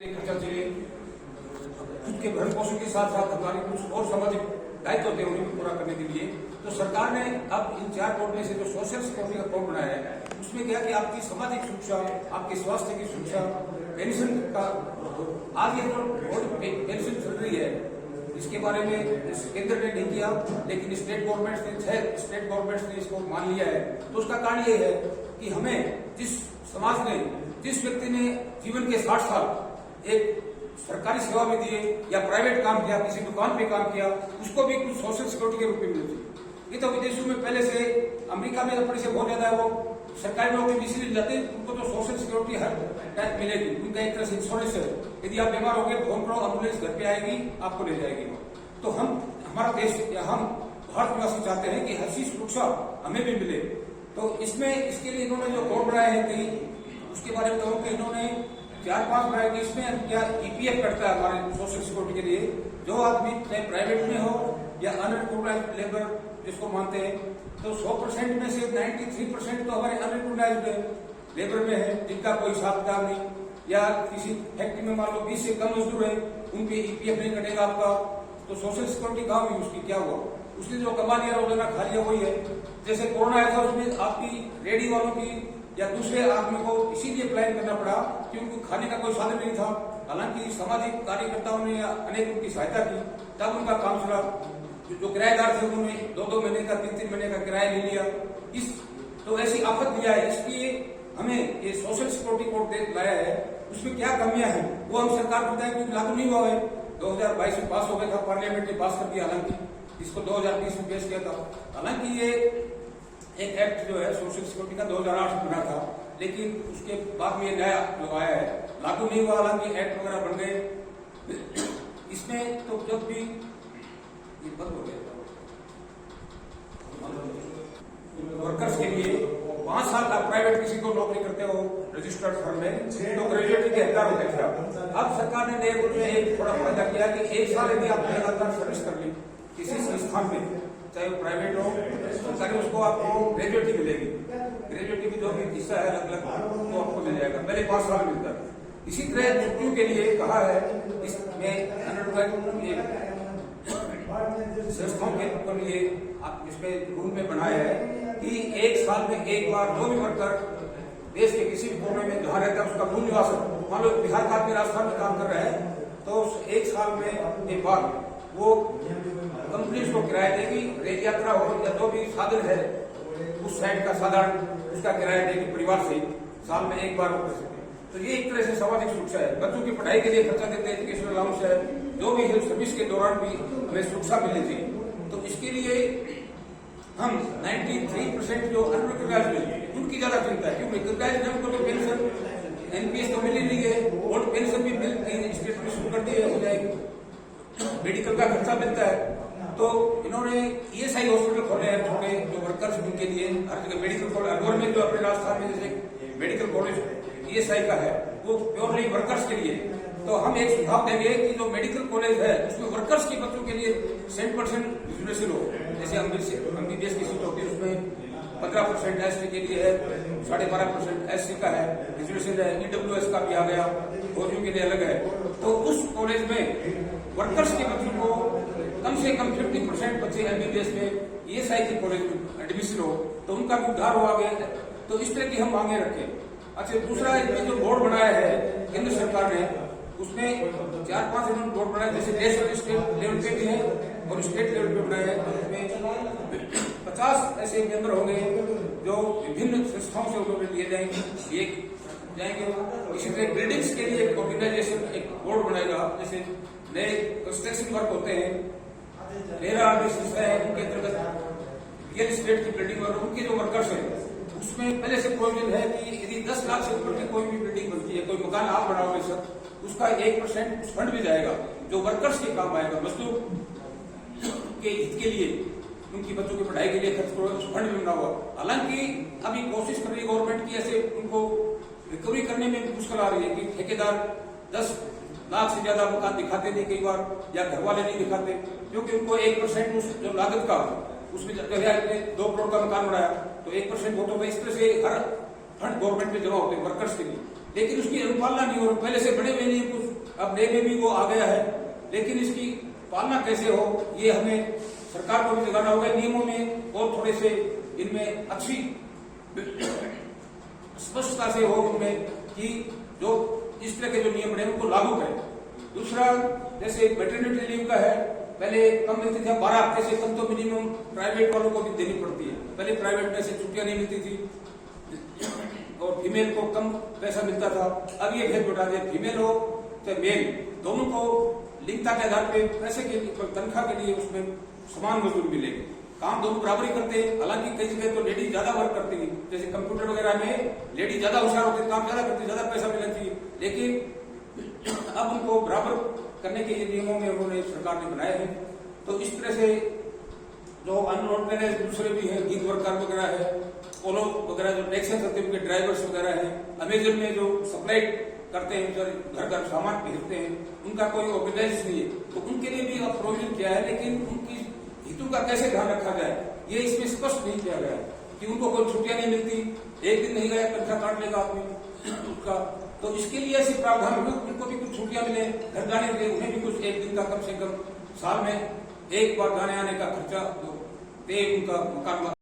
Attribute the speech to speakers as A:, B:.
A: खर्चा चले, खुद के भरण पोषण के साथ साथ हमारे कुछ और सामाजिक दायित्व होते हैं उन्हें पूरा करने के लिए। तो सरकार ने अब इन 4 कोड में से जो सोशल सिक्योरिटी का कोड बनाया है उसमें क्या कि आपकी सामाजिक सुरक्षा, आपके स्वास्थ्य की सुरक्षा, पेंशन का आज ये जो पेंशन चल रही है इसके बारे में इस केंद्र ने नहीं किया, लेकिन स्टेट गवर्नमेंट ने 6 स्टेट गवर्नमेंट ने इसको मान लिया है। तो उसका कारण ये है कि हमें जिस समाज ने, जिस व्यक्ति ने जीवन के 60 साल एक सरकारी सेवा में दिए या प्राइवेट काम किया, किसी दुकान पे काम किया, उसको भी कुछ सोशल सिक्योरिटी के रूप में मिलती। ये तो विदेशों में पहले से, अमेरिका में अपने से बहुत ज्यादा वो सरकारी नौकरी इसीलिए जाते हैं, उनको तो सोशल सिक्योरिटी हर टाइप मिलेगी, उनका एक तरह से इंश्योरेंस है। यदि आप बीमार हो गए फोन करो, एम्बुलेंस घर पे आएगी, आपको ले जाएगी। तो हमारा देश या हम भारत निवासी चाहते हैं कि हर चीज सुरक्षा हमें भी मिले। तो इसके लिए इन्होंने जो कोड बनाए हैं कई, उसके बारे में कहूँ कि इन्होंने 4-5 बनाए कि इसमें क्या ईपीएफ करता है हमारे सोशल सिक्योरिटी के लिए। जो आदमी चाहे प्राइवेट में हो या अनरिकॉग्नाइज्ड लेबर जिसको मानते हैं, तो 100% में से 93% तो हमारे अनरिकॉग्नाइज्ड लेबर में है, जिनका कोई हिसाब किताब नहीं, या किसी फैक्ट्री में मान लो 20 से कम मजदूर है, उनके ईपीएफ नहीं कटेगा आपका। तो सोशल सिक्योरिटी कहाँ हुई उसकी, क्या हुआ? उसने जो कमा लिया रोजाना खा लिया वही है। जैसे कोरोना आया था उसमें आपकी रेडी वालों की या दूसरे आदमी को इसीलिए प्लान करना पड़ा कि उनको खाने का कोई साधन नहीं था। हालांकि सामाजिक कार्यकर्ताओं ने अनेक उनकी सहायता की, तब उनका काम चला। जो किराएदार थे उन्होंने 2-2 महीने का, 3-3 महीने का किराया ले लिया। तो ऐसी आफत दिया है, इसलिए हमें ये सोशल सिक्योरिटी कोड लाया है। उसमें क्या कमियां हैं वो हम सरकार को बताएं, क्योंकि लागू नहीं हुआ है। 2022 में पास हो गया था, पार्लियामेंट ने पास कर दिया, हालांकि इसको 2020 में पेश किया था। हालांकि ये एक एक्ट जो है सोशल सिक्योरिटी का 2008 में बना था, लेकिन उसके बाद में नया जो आया है लागू नहीं हुआ। हालांकि एक्ट वगैरह बन गए इसमें। तो जब भी ये बंद हो गया वर्कर्स के लिए 5 साल का प्राइवेट किसी को नौकरी करते हो रजिस्टर्ड फर्म में, तो ग्रेजुएटी के हकदार होते थे। अब सरकार ने नए रूप में एक थोड़ा फायदा किया कि 1 साल यदि आपने लगातार सर्विस कर ली किसी संस्थान में, चाहे वो प्राइवेट हो सरकारी, उसको आपको ग्रेजुएटी मिलेगी। ग्रेजुएटी की जो भी हिस्सा है अलग अलग वो आपको मिल जाएगा, पहले 5 साल मिलता है। इसी तरह छुट्टियों के लिए कहा है इसमें संस्थाओं के लिए आप इसमें रूल में बनाया है कि 1 साल में एक बार जो भी वर्कर देश के किसी भी कोने में जहाँ रहता है उसका मूल निवास, मान लो बिहार का आदमी राजस्थान में काम कर रहा है, तो 1 साल में एक बार वो कंपनी उसको किराया देगी। रेल यात्रा हो या जो भी साधन है उस साइड का साधारण उसका किराया देगी परिवार से, साल में एक बार वो कर सकते। तो ये एक तरह से सामाजिक सुरक्षा है। बच्चों की पढ़ाई के लिए खर्चा देते हैं, एजुकेशनल अलाउंस है, जो भी हेल्थ सर्विस के दौरान भी हमें सुरक्षा मिलनी चाहिए। तो इसके लिए हम 93% जो अनरिकॉग्नाइज्ड है उनकी ज्यादा चिंता है, क्योंकि रिकॉग्नाइज्ड है उनको तो पेंशन एनपीएस तो मिल ही नहीं है, और पेंशन भी स्टेट में शुरू कर दी हो जाएगी, मेडिकल का खर्चा मिलता है। तो इन्होंने ईएसआई हॉस्पिटल खोले हैं छोटे जो वर्कर्स उनके लिए, हर जगह मेडिकल कॉलेज। अलवर में जो अपने राजस्थान में जैसे मेडिकल कॉलेज ईएसआई का है वो प्योरली वर्कर्स के लिए। तो हम एक सुझाव देंगे कि जो मेडिकल कॉलेज है उसमें वर्कर्स के बच्चों के लिए 100% रिजर्वेशन हो। जैसे एमबीबीएस की सीट होती है उसमें 15% एसटी के लिए है, 12.5% एससी का है रिजर्वेशन है, ईडब्ल्यूएस का भी आ गया, फौजियों के लिए अलग है। तो उस कॉलेज में वर्कर्स के बच्चों को कम से कम 50% बच्चे एमबीबीएस में ईएसआई के कॉलेज में एडमिशन हो, तो उनका भी उद्धार हो आगे। तो इस तरह की हम मांगे रखें। अच्छा, दूसरा इसमें जो बोर्ड बनाया है केंद्र सरकार ने, उसमें 4-5 इन्होंने बोर्ड बनाए, जैसे नेशनल स्टेट लेवल पे भी है और स्टेट लेवल पे बनाया है। तो उसमें 50 ऐसे मेंबर होंगे जो विभिन्न संस्थाओं से उन्होंने लिए जाएंगे। इसी तरह बिल्डिंग्स के लिए एक ऑर्गेनाइजेशन एक बोर्ड बनाएगा। जैसे नए कंस्ट्रक्शन वर्क होते हैं, रेरा संस्था है, उनके अंतर्गत रियल एस्टेट की बिल्डिंग और उनके जो वर्कर्स हैं उसमें पहले से प्रोविजन है कि यदि 10 लाख से ऊपर की कोई भी बिल्डिंग बनती है, कोई मकान आप बनाओगे सर, उसका 1% फंड भी जाएगा जो वर्कर्स के काम आएगा, मजदूर के हित के लिए, उनकी बच्चों की पढ़ाई के लिए खर्च करो, उस फंड भी बना हुआ। हालांकि अभी कोशिश कर रही है गवर्नमेंट की, ऐसे उनको रिकवरी करने में मुश्किल आ रही है कि ठेकेदार 10 लाख से ज्यादा मकान दिखाते नहीं कई बार, या घर वाले नहीं दिखाते, क्योंकि उनको 1% उस जो लागत का उसमें जब 2 करोड़ का मकान बनाया तो 1% वो तो इस तरह से हर फंड गवर्नमेंट में जमा होते हैं वर्कर्स के लिए, लेकिन उसकी अनुपालना नहीं हो रही। पहले से बड़े हुए नहीं कुछ अब नए में भी वो आ गया है, लेकिन इसकी पालना कैसे हो ये हमें सरकार को भी दिखाना होगा। नियमों में और थोड़े से इनमें अच्छी स्पष्टता से हो उनमें कि जो इस तरह के जो नियम बने उनको लागू करें। दूसरा, जैसे मैटरनिटी लीव का है, पहले कम मिलती थी, 12 हफ्ते से कम तो मिनिमम प्राइवेट वालों को भी देनी पड़ती है। पहले प्राइवेट में से छुट्टियां नहीं मिलती थी और फीमेल को कम पैसा मिलता था। अब ये भेद बढ़ा दिया, फीमेल हो चाहे मेल, दोनों को लिंगता के आधार पे पैसे के तनख्वाह के लिए उसमें समान मजदूरी मिलेगी। काम दोनों बराबर ही करते हैं। हालांकि कई जगह तो लेडी ज्यादा वर्क करती है, जैसे कंप्यूटर वगैरह में लेडी ज्यादा होशियार होती, काम ज्यादा करती, ज्यादा पैसा मिलना चाहिए, लेकिन अब उनको बराबर करने के नियमों में उन्होंने सरकार ने बनाए हैं। तो इस तरह से जो अनऑर्गेनाइज दूसरे भी हैं, गिग वर्कर वगैरह है, ओलो वगैरह जो टैक्सी सर्टिफिकेट ड्राइवर्स वगैरह है, अमेजन में जो सप्लाई करते हैं, घर घर सामान भेजते हैं, उनका कोई ऑर्गेनाइज नहीं है, तो उनके लिए भी अब प्रोविजन किया है। लेकिन उनकी हितों का कैसे ध्यान रखा जाए ये इसमें स्पष्ट नहीं किया गया है कि उनको कोई छुट्टियां नहीं मिलती, एक दिन नहीं गया तनख्वाह काट लेगा आदमी उसका। तो इसके लिए ऐसे प्रावधान हो, उनको भी कुछ छुट्टियां मिले, घर जाने के लिए उन्हें भी कुछ एक दिन का कम से कम साल में एक बार जाने आने का खर्चा जो दे, उनका मकान